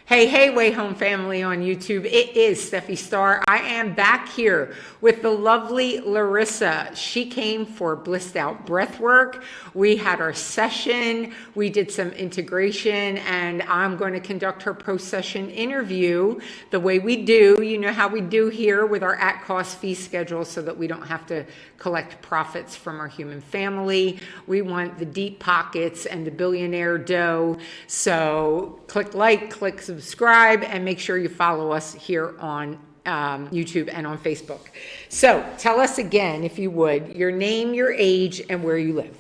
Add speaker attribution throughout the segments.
Speaker 1: Hey, hey, Way Home family on YouTube. It is Steffi Starr. I am back here with the lovely Larissa. She came for Blissed Out Breathwork. We had our session. We did some integration, and I'm going to conduct her post-session interview the way we do. You know how we do here with our at-cost fee schedule so that we don't have to collect profits from our human family. We want the deep pockets and the billionaire dough. So click like, click subscribe, and make sure you follow us here on YouTube and on Facebook. So tell us again, if you would, your name, your age, and where you live.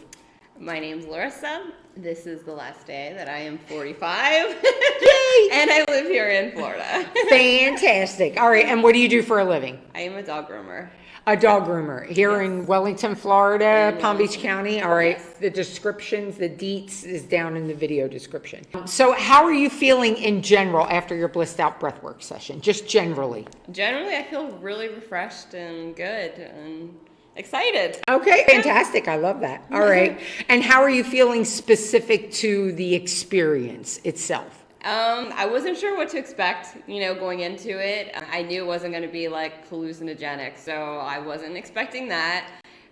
Speaker 2: My name's Larissa. This is the last day that I am 45.
Speaker 1: Yay!
Speaker 2: And I live here in Florida.
Speaker 1: Fantastic. All right, and what do you do for a living?
Speaker 2: I am a dog groomer.
Speaker 1: A dog groomer here
Speaker 2: Yes.
Speaker 1: in Wellington, Florida,
Speaker 2: In
Speaker 1: Palm Beach
Speaker 2: Wellington.
Speaker 1: County. All right,
Speaker 2: Yes.
Speaker 1: the descriptions, the deets is down in the video description. So how are you feeling in general after your Blissed Out Breathwork session, just generally?
Speaker 2: Generally, I feel really refreshed and good and excited.
Speaker 1: Okay, fantastic. I love that. All right. And how are you feeling specific to the experience itself?
Speaker 2: I wasn't sure what to expect, going into it. I knew it wasn't going to be like hallucinogenic, so I wasn't expecting that.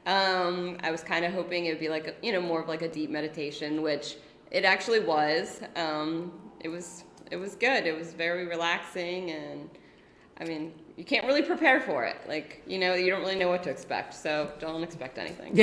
Speaker 2: I was kind of hoping it would be like, more of like a deep meditation, which it actually was. It was good. It was very relaxing, and I mean, you can't really prepare for it. Like, you don't really know what to expect, so don't expect anything.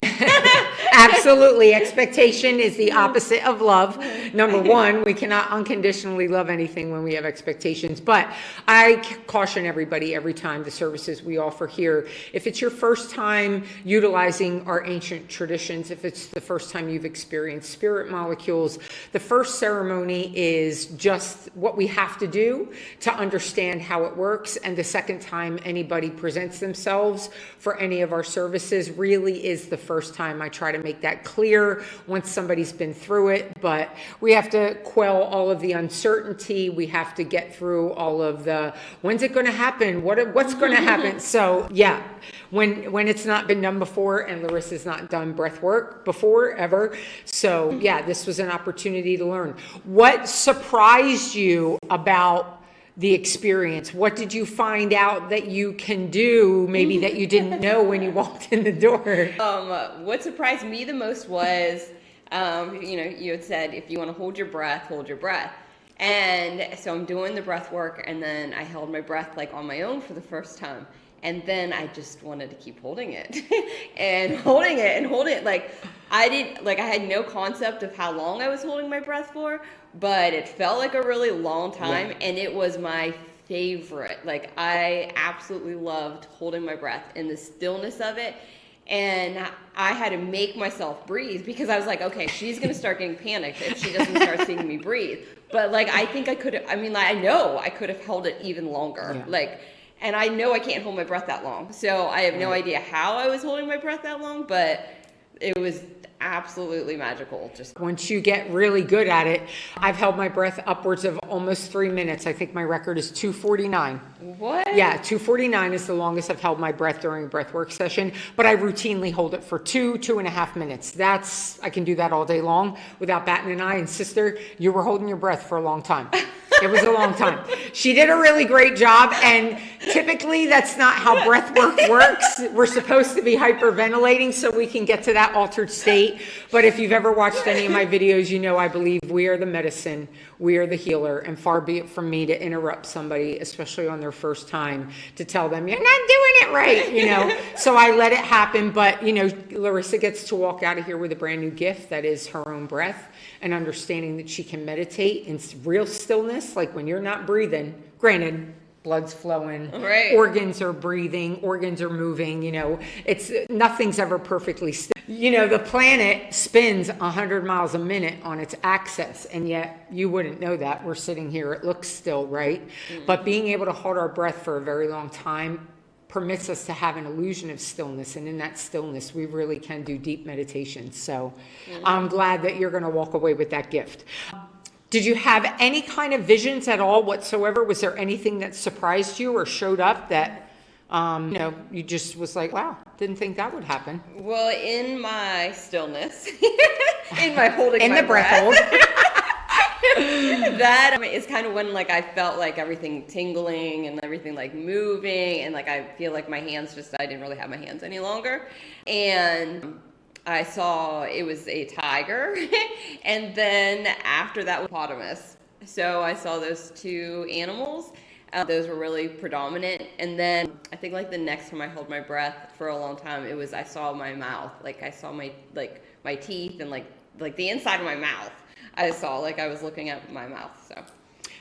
Speaker 1: Absolutely. Expectation is the opposite of love. Number one, we cannot unconditionally love anything when we have expectations. But I caution everybody every time the services we offer here, if it's your first time utilizing our ancient traditions, if it's the first time you've experienced spirit molecules, the first ceremony is just what we have to do to understand how it works. And the second time anybody presents themselves for any of our services really is the first time. I try to make that clear once somebody's been through it, but we have to quell all of the uncertainty. We have to get through all of the, when's it going to happen? What's going to happen? So yeah, when it's not been done before, and Larissa's not done breath work before ever. So yeah, this was an opportunity to learn. What surprised you about the experience? What did you find out that you can do, maybe that you didn't know when you walked in the door?
Speaker 2: What surprised me the most was, you had said, if you want to hold your breath, hold your breath. And so I'm doing the breath work, and then I held my breath like on my own for the first time. And then I just wanted to keep holding it and holding it and holding it. Like I had no concept of how long I was holding my breath for, but it felt like a really long time. Yeah. And it was my favorite. Like I absolutely loved holding my breath and the stillness of it. And I had to make myself breathe because I was like, okay, she's going to start getting panicked if she doesn't start seeing me breathe. But like, I think I could have, I know I could have held it even longer. Yeah. And I know I can't hold my breath that long. So I have no idea how I was holding my breath that long, but it was absolutely magical. Just
Speaker 1: once you get really good at it, I've held my breath upwards of almost 3 minutes. I think my record is 2:49.
Speaker 2: What?
Speaker 1: Yeah, 2:49 is the longest I've held my breath during a breath work session, but I routinely hold it for 2.5 minutes. I can do that all day long without batting an eye. And sister, you were holding your breath for a long time. It was a long time. She did a really great job, and typically that's not how breath work works. We're supposed to be hyperventilating so we can get to that altered state. But if you've ever watched any of my videos, you know I believe we are the medicine, we are the healer, and far be it from me to interrupt somebody, especially on their first time, to tell them, you're not doing it right, So I let it happen, but, Larissa gets to walk out of here with a brand new gift that is her own breath, and understanding that she can meditate in real stillness, like when you're not breathing. Granted, blood's flowing,
Speaker 2: right.
Speaker 1: Organs are breathing, organs are moving, it's nothing's ever perfectly still. The planet spins 100 miles a minute on its axis, and yet you wouldn't know that. We're sitting here, it looks still, right? Mm-hmm. But being able to hold our breath for a very long time permits us to have an illusion of stillness, and in that stillness we really can do deep meditation. So I'm glad that you're going to walk away with that gift. Did you have any kind of visions at all whatsoever? Was there anything that surprised you or showed up that you just was like, wow, didn't think that would happen?
Speaker 2: Well, in my stillness, in my holding
Speaker 1: in
Speaker 2: my
Speaker 1: the breath hold.
Speaker 2: That is kind of when like I felt like everything tingling and everything like moving, and like I feel like my hands just, I didn't really have my hands any longer. And I saw it was a tiger, and then after that was hippopotamus. So I saw those two animals. Those were really predominant. And then I think like the next time I held my breath for a long time, it was I saw my mouth, like I saw my my teeth and like the inside of my mouth. I saw, like I was looking at my mouth. So.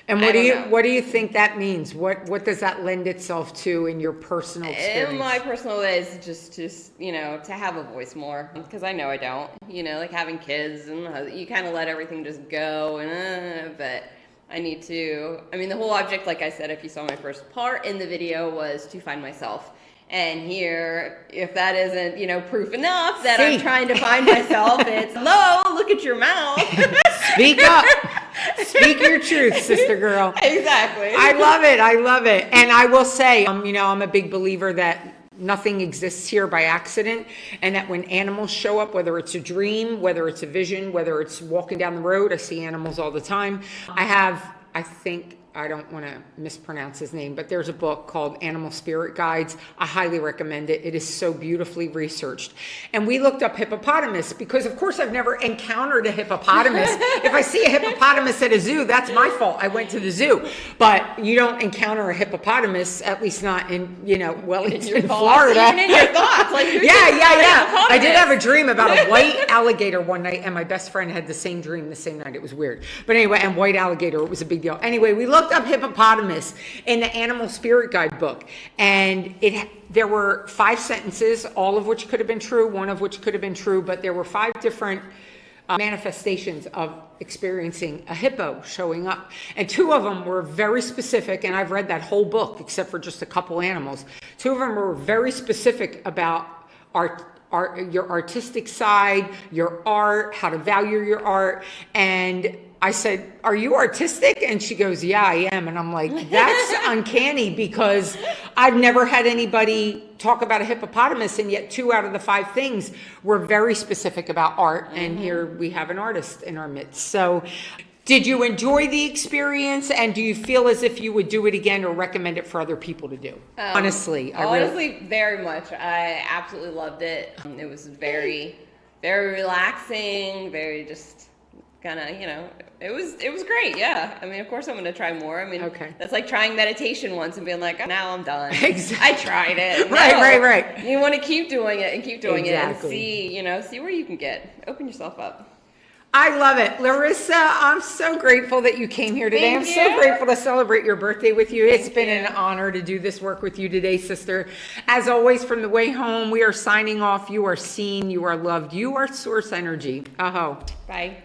Speaker 1: And what do you think that means? What does that lend itself to in your personal experience?
Speaker 2: In my personal way is just you know, to have a voice more, because I know I don't. You know, like having kids and you kind of let everything just go, and but I need to. I mean, the whole object, like I said, if you saw my first part in the video, was to find myself. And here, if that isn't, you know, proof enough that I'm trying to find myself, it's, hello, look at your mouth.
Speaker 1: Speak up. Speak your truth, sister girl.
Speaker 2: Exactly.
Speaker 1: I love it. I love it. And I will say, you know, I'm a big believer that nothing exists here by accident, and that when animals show up, whether it's a dream, whether it's a vision, whether it's walking down the road, I see animals all the time. I think, I don't want to mispronounce his name, but there's a book called Animal Spirit Guides. I highly recommend it. It is so beautifully researched. And we looked up hippopotamus because, of course, I've never encountered a hippopotamus. If I see a hippopotamus at a zoo, that's my fault. I went to the zoo. But you don't encounter a hippopotamus, at least not in, you know, Wellington, Florida.
Speaker 2: Even in your thoughts. Like,
Speaker 1: yeah. I did have a dream about a white alligator one night, and my best friend had the same dream the same night. It was weird. But anyway, and white alligator, it was a big deal. Anyway, we looked up hippopotamus in the Animal Spirit Guide book, and there were 5 sentences, all of which could have been true, one of which could have been true, but there were 5 different manifestations of experiencing a hippo showing up, and 2 of them were very specific, and I've read that whole book except for just a couple animals. 2 of them were very specific about your artistic side, your art, how to value your art. And I said, are you artistic? And she goes, yeah, I am. And I'm like, that's uncanny, because I've never had anybody talk about a hippopotamus, and yet 2 out of the 5 things were very specific about art. And here we have an artist in our midst. So did you enjoy the experience, and do you feel as if you would do it again or recommend it for other people to do? Honestly,
Speaker 2: very much. I absolutely loved it. It was very, very relaxing, very just kind of, you know, it was great. Yeah. I mean, of course I'm going to try more. I mean, that's like trying meditation once and being like, oh, now I'm done. Exactly. I tried it.
Speaker 1: Right.
Speaker 2: You want to keep doing it and keep doing it and see where you can get. Open yourself up.
Speaker 1: I love it. Larissa, I'm so grateful that you came here today.
Speaker 2: Thank you.
Speaker 1: So grateful to celebrate your birthday with you. It's been an honor to do this work with you today, sister. As always, from the way home, we are signing off. You are seen, you are loved, you are source energy. Aho.
Speaker 2: Bye.